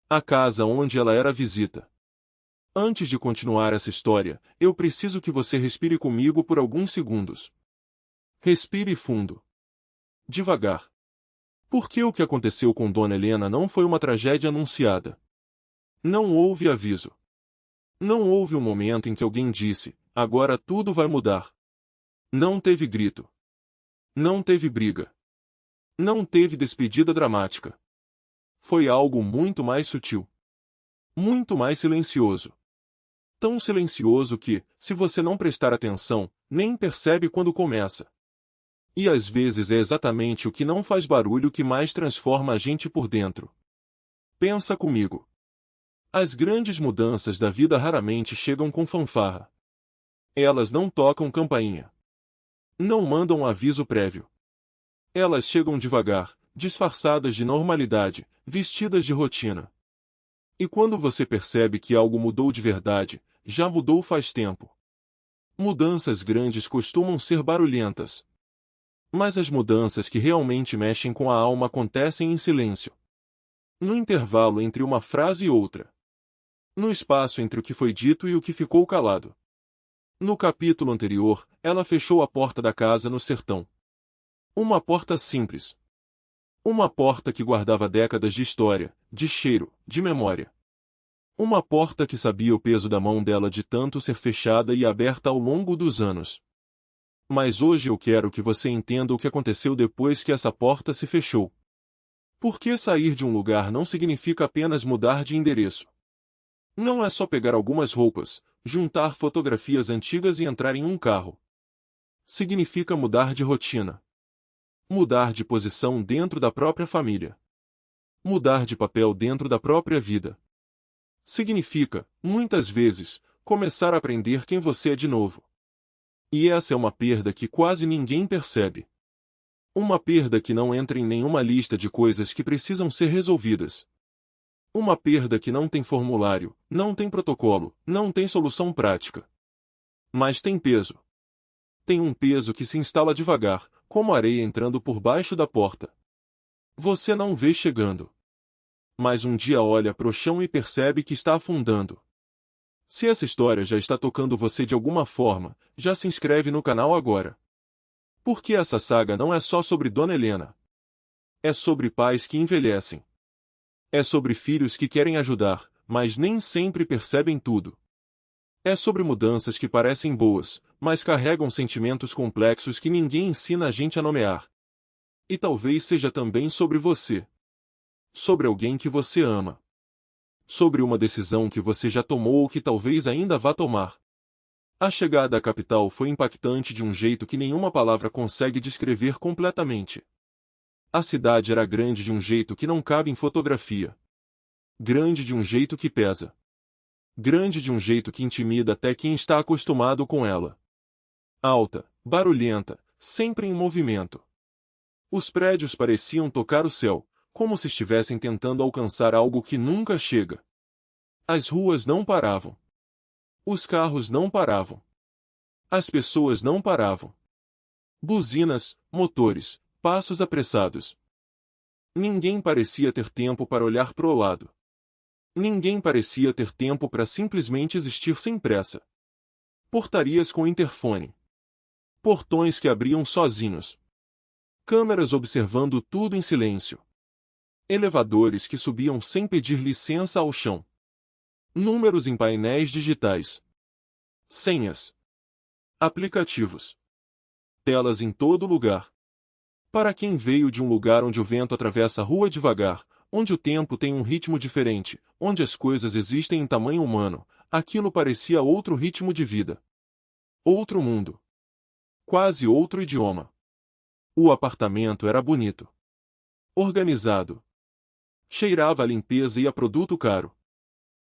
A casa onde ela era visita. Antes de continuar essa história, eu preciso que você respire comigo por alguns segundos. Respire fundo. Devagar. Porque o que aconteceu com Dona Helena não foi uma tragédia anunciada. Não houve aviso. Não houve um momento em que alguém disse, agora tudo vai mudar. Não teve grito. Não teve briga. Não teve despedida dramática. Foi algo muito mais sutil. Muito mais silencioso. Tão silencioso que, se você não prestar atenção, nem percebe quando começa. E às vezes é exatamente o que não faz barulho que mais transforma a gente por dentro. Pensa comigo. As grandes mudanças da vida raramente chegam com fanfarra. Elas não tocam campainha. Não mandam aviso prévio. Elas chegam devagar, disfarçadas de normalidade, vestidas de rotina. E quando você percebe que algo mudou de verdade, já mudou faz tempo. Mudanças grandes costumam ser barulhentas. Mas as mudanças que realmente mexem com a alma acontecem em silêncio. No intervalo entre uma frase e outra. No espaço entre o que foi dito e o que ficou calado. No capítulo anterior, ela fechou a porta da casa no sertão. Uma porta simples. Uma porta que guardava décadas de história, de cheiro, de memória. Uma porta que sabia o peso da mão dela de tanto ser fechada e aberta ao longo dos anos. Mas hoje eu quero que você entenda o que aconteceu depois que essa porta se fechou. Porque sair de um lugar não significa apenas mudar de endereço. Não é só pegar algumas roupas, juntar fotografias antigas e entrar em um carro. Significa mudar de rotina. Mudar de posição dentro da própria família. Mudar de papel dentro da própria vida. Significa, muitas vezes, começar a aprender quem você é de novo. E essa é uma perda que quase ninguém percebe. Uma perda que não entra em nenhuma lista de coisas que precisam ser resolvidas. Uma perda que não tem formulário, não tem protocolo, não tem solução prática. Mas tem peso. Tem um peso que se instala devagar, como areia entrando por baixo da porta. Você não vê chegando. Mas um dia olha para o chão e percebe que está afundando. Se essa história já está tocando você de alguma forma, já se inscreve no canal agora. Porque essa saga não é só sobre Dona Helena. É sobre pais que envelhecem. É sobre filhos que querem ajudar, mas nem sempre percebem tudo. É sobre mudanças que parecem boas, mas carregam sentimentos complexos que ninguém ensina a gente a nomear. E talvez seja também sobre você. Sobre alguém que você ama. Sobre uma decisão que você já tomou ou que talvez ainda vá tomar. A chegada à capital foi impactante de um jeito que nenhuma palavra consegue descrever completamente. A cidade era grande de um jeito que não cabe em fotografia. Grande de um jeito que pesa. Grande de um jeito que intimida até quem está acostumado com ela. Alta, barulhenta, sempre em movimento. Os prédios pareciam tocar o céu, como se estivessem tentando alcançar algo que nunca chega. As ruas não paravam. Os carros não paravam. As pessoas não paravam. Buzinas, motores, passos apressados. Ninguém parecia ter tempo para olhar para o lado. Ninguém parecia ter tempo para simplesmente existir sem pressa. Portarias com interfone. Portões que abriam sozinhos. Câmeras observando tudo em silêncio. Elevadores que subiam sem pedir licença ao chão. Números em painéis digitais. Senhas. Aplicativos. Telas em todo lugar. Para quem veio de um lugar onde o vento atravessa a rua devagar, onde o tempo tem um ritmo diferente, onde as coisas existem em tamanho humano, aquilo parecia outro ritmo de vida. Outro mundo. Quase outro idioma. O apartamento era bonito. Organizado. Cheirava a limpeza e a produto caro.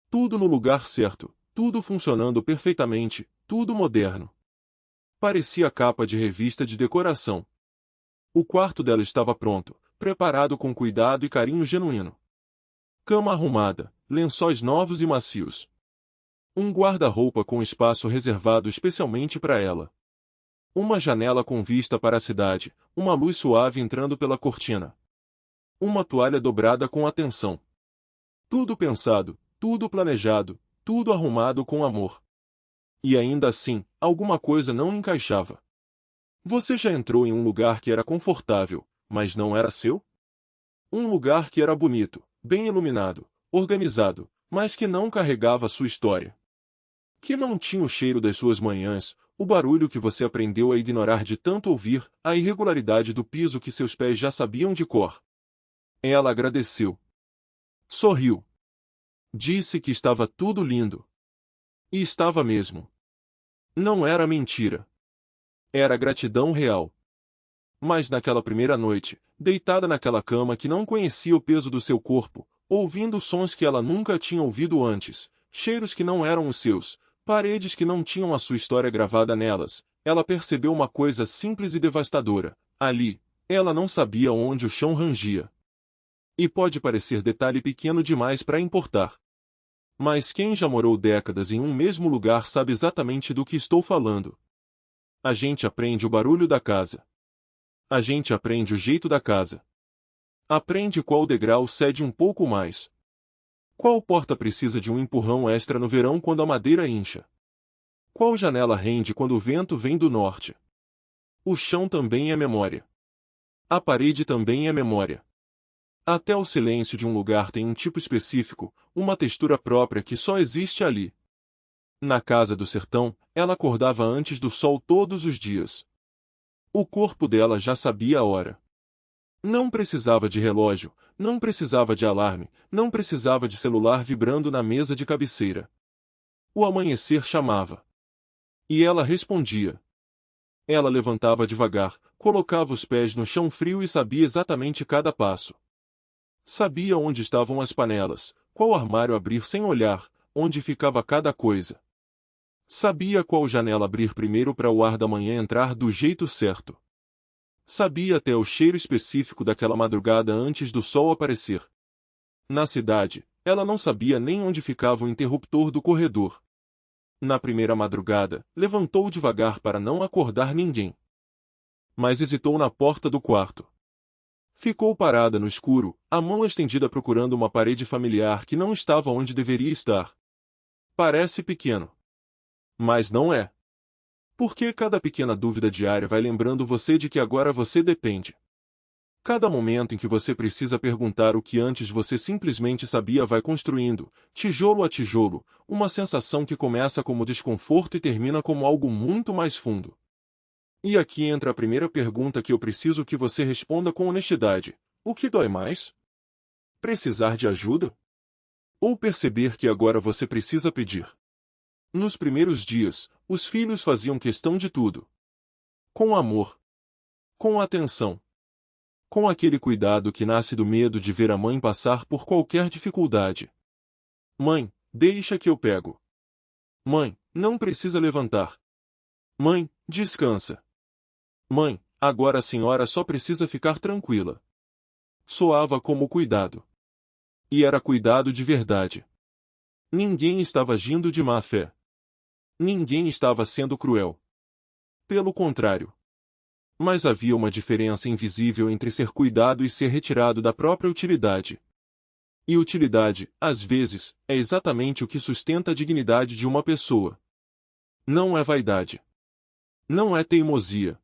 Tudo no lugar certo, tudo funcionando perfeitamente, tudo moderno. Parecia capa de revista de decoração. O quarto dela estava pronto, preparado com cuidado e carinho genuíno. Cama arrumada, lençóis novos e macios. Um guarda-roupa com espaço reservado especialmente para ela. Uma janela com vista para a cidade, uma luz suave entrando pela cortina. Uma toalha dobrada com atenção. Tudo pensado, tudo planejado, tudo arrumado com amor. E ainda assim, alguma coisa não encaixava. Você já entrou em um lugar que era confortável, mas não era seu? Um lugar que era bonito, bem iluminado, organizado, mas que não carregava sua história. Que não tinha o cheiro das suas manhãs, o barulho que você aprendeu a ignorar de tanto ouvir, a irregularidade do piso que seus pés já sabiam de cor. Ela agradeceu. Sorriu. Disse que estava tudo lindo. E estava mesmo. Não era mentira. Era gratidão real. Mas naquela primeira noite, deitada naquela cama que não conhecia o peso do seu corpo, ouvindo sons que ela nunca tinha ouvido antes, cheiros que não eram os seus, paredes que não tinham a sua história gravada nelas, ela percebeu uma coisa simples e devastadora. Ali, ela não sabia onde o chão rangia. E pode parecer detalhe pequeno demais para importar. Mas quem já morou décadas em um mesmo lugar sabe exatamente do que estou falando. A gente aprende o barulho da casa. A gente aprende o jeito da casa. Aprende qual degrau cede um pouco mais. Qual porta precisa de um empurrão extra no verão quando a madeira incha? Qual janela rende quando o vento vem do norte? O chão também é memória. A parede também é memória. Até o silêncio de um lugar tem um tipo específico, uma textura própria que só existe ali. Na casa do sertão, ela acordava antes do sol todos os dias. O corpo dela já sabia a hora. Não precisava de relógio, não precisava de alarme, não precisava de celular vibrando na mesa de cabeceira. O amanhecer chamava. E ela respondia. Ela levantava devagar, colocava os pés no chão frio e sabia exatamente cada passo. Sabia onde estavam as panelas, qual armário abrir sem olhar, onde ficava cada coisa. Sabia qual janela abrir primeiro para o ar da manhã entrar do jeito certo. Sabia até o cheiro específico daquela madrugada antes do sol aparecer. Na cidade, ela não sabia nem onde ficava o interruptor do corredor. Na primeira madrugada, levantou devagar para não acordar ninguém. Mas hesitou na porta do quarto. Ficou parada no escuro, a mão estendida procurando uma parede familiar que não estava onde deveria estar. Parece pequeno. Mas não é. Porque cada pequena dúvida diária vai lembrando você de que agora você depende. Cada momento em que você precisa perguntar o que antes você simplesmente sabia vai construindo, tijolo a tijolo, uma sensação que começa como desconforto e termina como algo muito mais fundo. E aqui entra a primeira pergunta que eu preciso que você responda com honestidade. O que dói mais? Precisar de ajuda? Ou perceber que agora você precisa pedir? Nos primeiros dias, os filhos faziam questão de tudo. Com amor. Com atenção. Com aquele cuidado que nasce do medo de ver a mãe passar por qualquer dificuldade. Mãe, deixa que eu pego. Mãe, não precisa levantar. Mãe, descansa. Mãe, agora a senhora só precisa ficar tranquila. Soava como cuidado. E era cuidado de verdade. Ninguém estava agindo de má fé. Ninguém estava sendo cruel. Pelo contrário. Mas havia uma diferença invisível entre ser cuidado e ser retirado da própria utilidade. E utilidade, às vezes, é exatamente o que sustenta a dignidade de uma pessoa. Não é vaidade. Não é teimosia.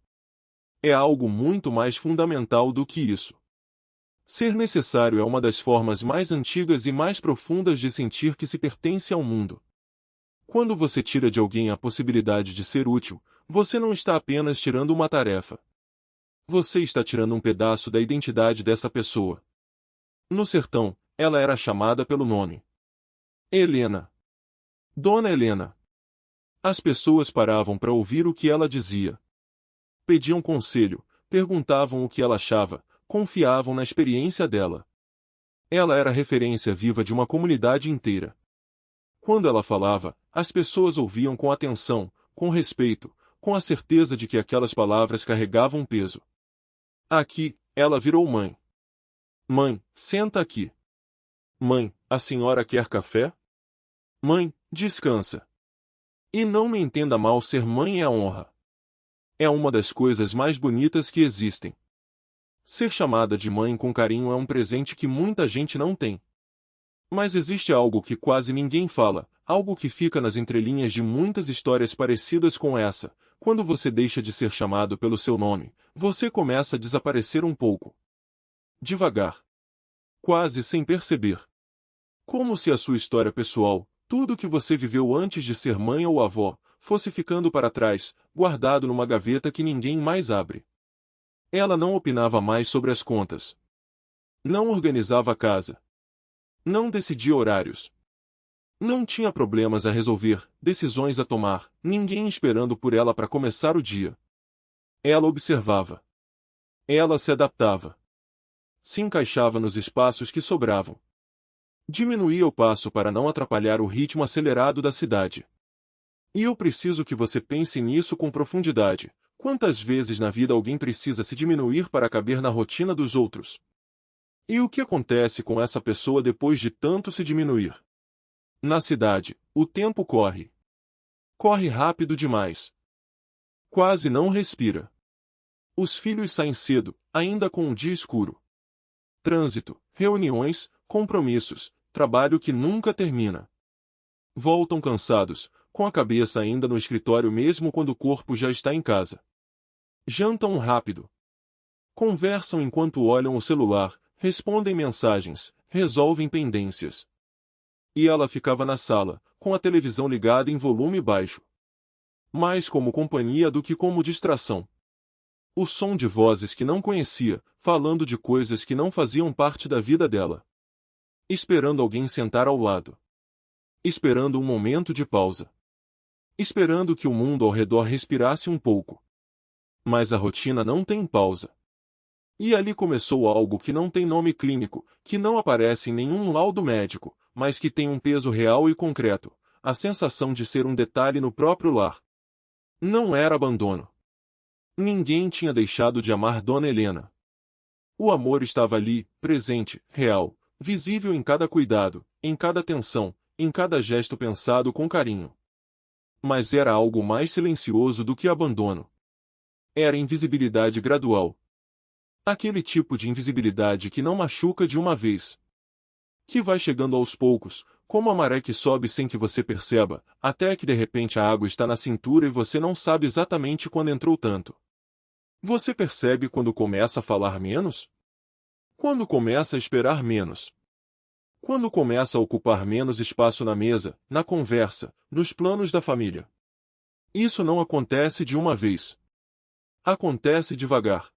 É algo muito mais fundamental do que isso. Ser necessário é uma das formas mais antigas e mais profundas de sentir que se pertence ao mundo. Quando você tira de alguém a possibilidade de ser útil, você não está apenas tirando uma tarefa. Você está tirando um pedaço da identidade dessa pessoa. No sertão, ela era chamada pelo nome. Helena. Dona Helena. As pessoas paravam para ouvir o que ela dizia. Pediam conselho, perguntavam o que ela achava, confiavam na experiência dela. Ela era a referência viva de uma comunidade inteira. Quando ela falava, as pessoas ouviam com atenção, com respeito, com a certeza de que aquelas palavras carregavam peso. Aqui, ela virou mãe. Mãe, senta aqui. Mãe, a senhora quer café? Mãe, descansa. E não me entenda mal, ser mãe é a honra. É uma das coisas mais bonitas que existem. Ser chamada de mãe com carinho é um presente que muita gente não tem. Mas existe algo que quase ninguém fala, algo que fica nas entrelinhas de muitas histórias parecidas com essa. Quando você deixa de ser chamado pelo seu nome, você começa a desaparecer um pouco. Devagar. Quase sem perceber. Como se a sua história pessoal, tudo que você viveu antes de ser mãe ou avó, fosse ficando para trás, guardado numa gaveta que ninguém mais abre. Ela não opinava mais sobre as contas. Não organizava a casa. Não decidia horários. Não tinha problemas a resolver, decisões a tomar, ninguém esperando por ela para começar o dia. Ela observava. Ela se adaptava. Se encaixava nos espaços que sobravam. Diminuía o passo para não atrapalhar o ritmo acelerado da cidade. E eu preciso que você pense nisso com profundidade. Quantas vezes na vida alguém precisa se diminuir para caber na rotina dos outros? E o que acontece com essa pessoa depois de tanto se diminuir? Na cidade, o tempo corre. Corre rápido demais. Quase não respira. Os filhos saem cedo, ainda com o dia escuro. Trânsito, reuniões, compromissos, trabalho que nunca termina. Voltam cansados, com a cabeça ainda no escritório mesmo quando o corpo já está em casa. Jantam rápido. Conversam enquanto olham o celular, respondem mensagens, resolvem pendências. E ela ficava na sala, com a televisão ligada em volume baixo. Mais como companhia do que como distração. O som de vozes que não conhecia, falando de coisas que não faziam parte da vida dela. Esperando alguém sentar ao lado. Esperando um momento de pausa. Esperando que o mundo ao redor respirasse um pouco. Mas a rotina não tem pausa. E ali começou algo que não tem nome clínico, que não aparece em nenhum laudo médico, mas que tem um peso real e concreto, a sensação de ser um detalhe no próprio lar. Não era abandono. Ninguém tinha deixado de amar Dona Helena. O amor estava ali, presente, real, visível em cada cuidado, em cada atenção, em cada gesto pensado com carinho. Mas era algo mais silencioso do que abandono. Era invisibilidade gradual. Aquele tipo de invisibilidade que não machuca de uma vez. Que vai chegando aos poucos, como a maré que sobe sem que você perceba, até que de repente a água está na cintura e você não sabe exatamente quando entrou tanto. Você percebe quando começa a falar menos? Quando começa a esperar menos? Quando começa a ocupar menos espaço na mesa, na conversa, nos planos da família? Isso não acontece de uma vez. Acontece devagar.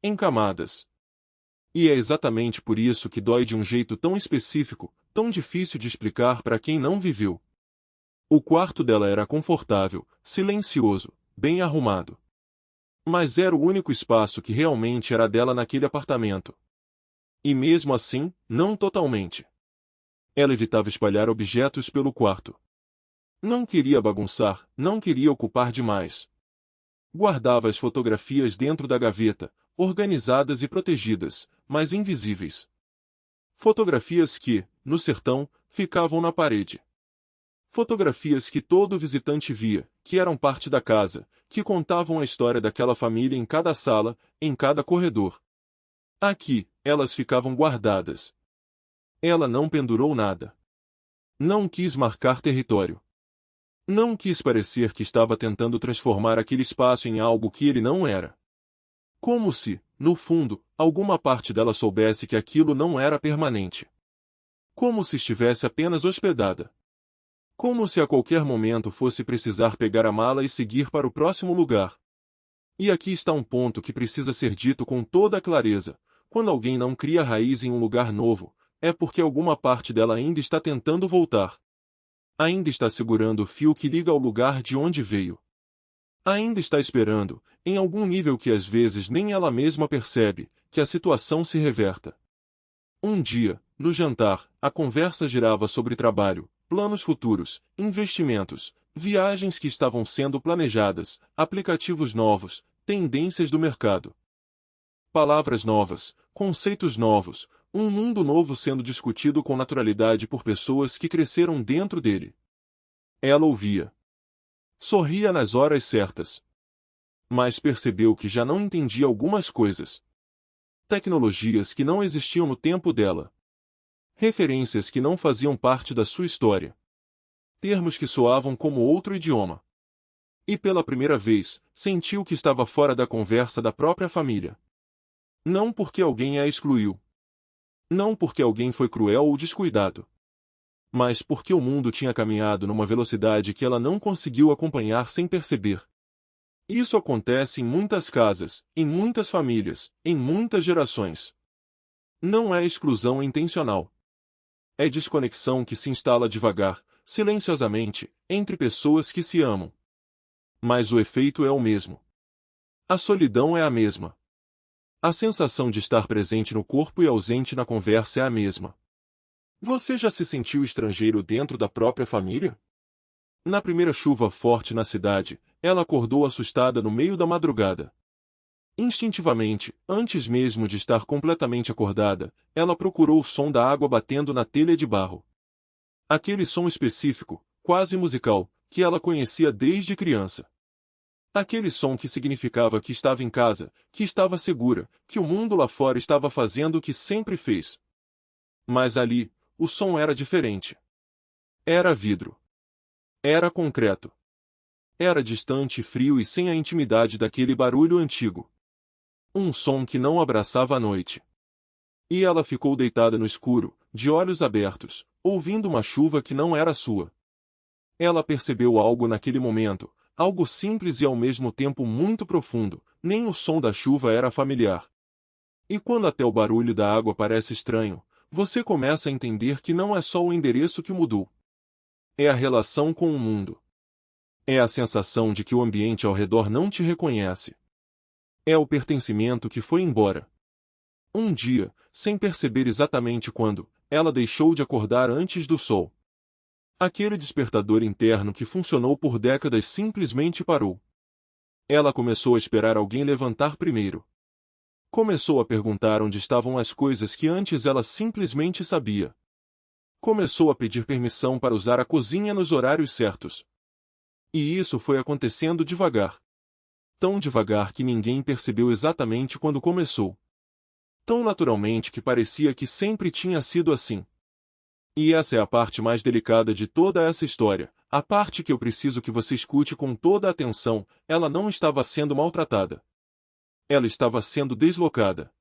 Em camadas. E é exatamente por isso que dói de um jeito tão específico, tão difícil de explicar para quem não viveu. O quarto dela era confortável, silencioso, bem arrumado. Mas era o único espaço que realmente era dela naquele apartamento. E mesmo assim, não totalmente. Ela evitava espalhar objetos pelo quarto. Não queria bagunçar, não queria ocupar demais. Guardava as fotografias dentro da gaveta, organizadas e protegidas, mas invisíveis. Fotografias que, no sertão, ficavam na parede. Fotografias que todo visitante via, que eram parte da casa, que contavam a história daquela família em cada sala, em cada corredor. Aqui, elas ficavam guardadas. Ela não pendurou nada. Não quis marcar território. Não quis parecer que estava tentando transformar aquele espaço em algo que ele não era. Como se, no fundo, alguma parte dela soubesse que aquilo não era permanente. Como se estivesse apenas hospedada. Como se a qualquer momento fosse precisar pegar a mala e seguir para o próximo lugar. E aqui está um ponto que precisa ser dito com toda a clareza. Quando alguém não cria raiz em um lugar novo, é porque alguma parte dela ainda está tentando voltar. Ainda está segurando o fio que liga ao lugar de onde veio. Ainda está esperando, em algum nível que às vezes nem ela mesma percebe, que a situação se reverta. Um dia, no jantar, a conversa girava sobre trabalho, planos futuros, investimentos, viagens que estavam sendo planejadas, aplicativos novos, tendências do mercado. Palavras novas, conceitos novos, um mundo novo sendo discutido com naturalidade por pessoas que cresceram dentro dele. Ela ouvia. Sorria nas horas certas. Mas percebeu que já não entendia algumas coisas. Tecnologias que não existiam no tempo dela. Referências que não faziam parte da sua história. Termos que soavam como outro idioma. E pela primeira vez, sentiu que estava fora da conversa da própria família. Não porque alguém a excluiu. Não porque alguém foi cruel ou descuidado. Mas porque o mundo tinha caminhado numa velocidade que ela não conseguiu acompanhar sem perceber. Isso acontece em muitas casas, em muitas famílias, em muitas gerações. Não é exclusão intencional. É desconexão que se instala devagar, silenciosamente, entre pessoas que se amam. Mas o efeito é o mesmo. A solidão é a mesma. A sensação de estar presente no corpo e ausente na conversa é a mesma. Você já se sentiu estrangeiro dentro da própria família? Na primeira chuva forte na cidade, ela acordou assustada no meio da madrugada. Instintivamente, antes mesmo de estar completamente acordada, ela procurou o som da água batendo na telha de barro. Aquele som específico, quase musical, que ela conhecia desde criança. Aquele som que significava que estava em casa, que estava segura, que o mundo lá fora estava fazendo o que sempre fez. Mas ali, o som era diferente. Era vidro. Era concreto. Era distante e frio e sem a intimidade daquele barulho antigo. Um som que não abraçava a noite. E ela ficou deitada no escuro, de olhos abertos, ouvindo uma chuva que não era sua. Ela percebeu algo naquele momento, algo simples e ao mesmo tempo muito profundo, nem o som da chuva era familiar. E quando até o barulho da água parece estranho, você começa a entender que não é só o endereço que mudou. É a relação com o mundo. É a sensação de que o ambiente ao redor não te reconhece. É o pertencimento que foi embora. Um dia, sem perceber exatamente quando, ela deixou de acordar antes do sol. Aquele despertador interno que funcionou por décadas simplesmente parou. Ela começou a esperar alguém levantar primeiro. Começou a perguntar onde estavam as coisas que antes ela simplesmente sabia. Começou a pedir permissão para usar a cozinha nos horários certos. E isso foi acontecendo devagar. Tão devagar que ninguém percebeu exatamente quando começou. Tão naturalmente que parecia que sempre tinha sido assim. E essa é a parte mais delicada de toda essa história, a parte que eu preciso que você escute com toda a atenção. Ela não estava sendo maltratada. Ela estava sendo deslocada.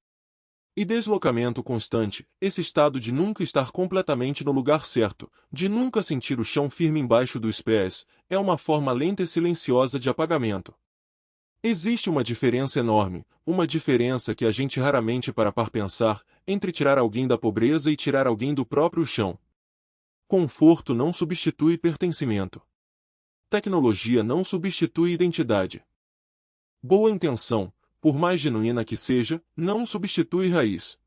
E deslocamento constante, esse estado de nunca estar completamente no lugar certo, de nunca sentir o chão firme embaixo dos pés, é uma forma lenta e silenciosa de apagamento. Existe uma diferença enorme, uma diferença que a gente raramente para pensar, entre tirar alguém da pobreza e tirar alguém do próprio chão. Conforto não substitui pertencimento. Tecnologia não substitui identidade. Boa intenção, por mais genuína que seja, não substitui raiz.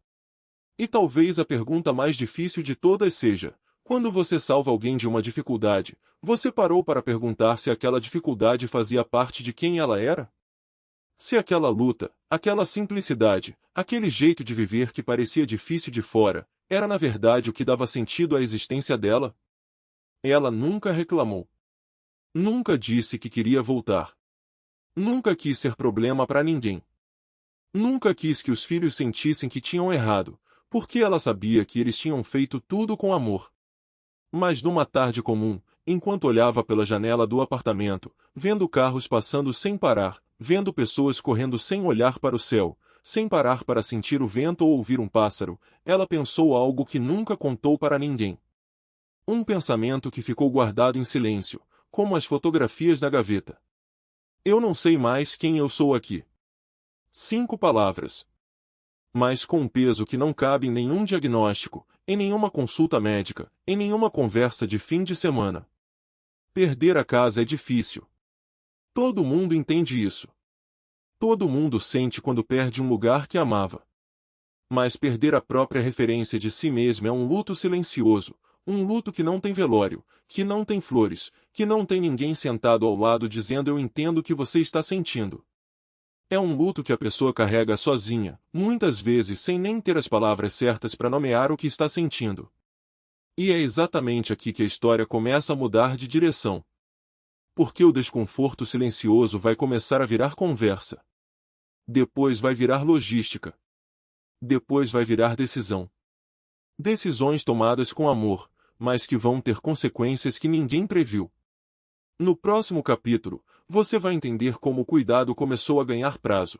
E talvez a pergunta mais difícil de todas seja: quando você salva alguém de uma dificuldade, você parou para perguntar se aquela dificuldade fazia parte de quem ela era? Se aquela luta, aquela simplicidade, aquele jeito de viver que parecia difícil de fora, era na verdade o que dava sentido à existência dela? Ela nunca reclamou. Nunca disse que queria voltar. Nunca quis ser problema para ninguém. Nunca quis que os filhos sentissem que tinham errado, porque ela sabia que eles tinham feito tudo com amor. Mas numa tarde comum, enquanto olhava pela janela do apartamento, vendo carros passando sem parar, vendo pessoas correndo sem olhar para o céu, sem parar para sentir o vento ou ouvir um pássaro, ela pensou algo que nunca contou para ninguém. Um pensamento que ficou guardado em silêncio, como as fotografias na gaveta. Eu não sei mais quem eu sou aqui. 5 palavras. Mas com um peso que não cabe em nenhum diagnóstico, em nenhuma consulta médica, em nenhuma conversa de fim de semana. Perder a casa é difícil. Todo mundo entende isso. Todo mundo sente quando perde um lugar que amava. Mas perder a própria referência de si mesmo é um luto silencioso, um luto que não tem velório, que não tem flores, que não tem ninguém sentado ao lado dizendo eu entendo o que você está sentindo. É um luto que a pessoa carrega sozinha, muitas vezes sem nem ter as palavras certas para nomear o que está sentindo. E é exatamente aqui que a história começa a mudar de direção. Porque o desconforto silencioso vai começar a virar conversa. Depois vai virar logística. Depois vai virar decisão. Decisões tomadas com amor, mas que vão ter consequências que ninguém previu. No próximo capítulo, você vai entender como o cuidado começou a ganhar prazo.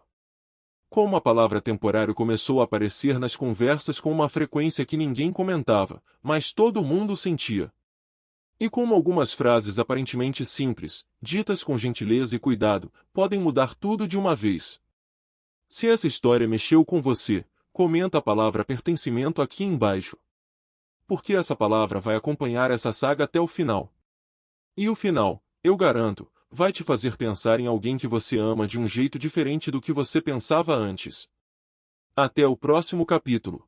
Como a palavra temporário começou a aparecer nas conversas com uma frequência que ninguém comentava, mas todo mundo sentia. E como algumas frases aparentemente simples, ditas com gentileza e cuidado, podem mudar tudo de uma vez. Se essa história mexeu com você, comenta a palavra pertencimento aqui embaixo. Porque essa palavra vai acompanhar essa saga até o final. E o final, eu garanto, vai te fazer pensar em alguém que você ama de um jeito diferente do que você pensava antes. Até o próximo capítulo.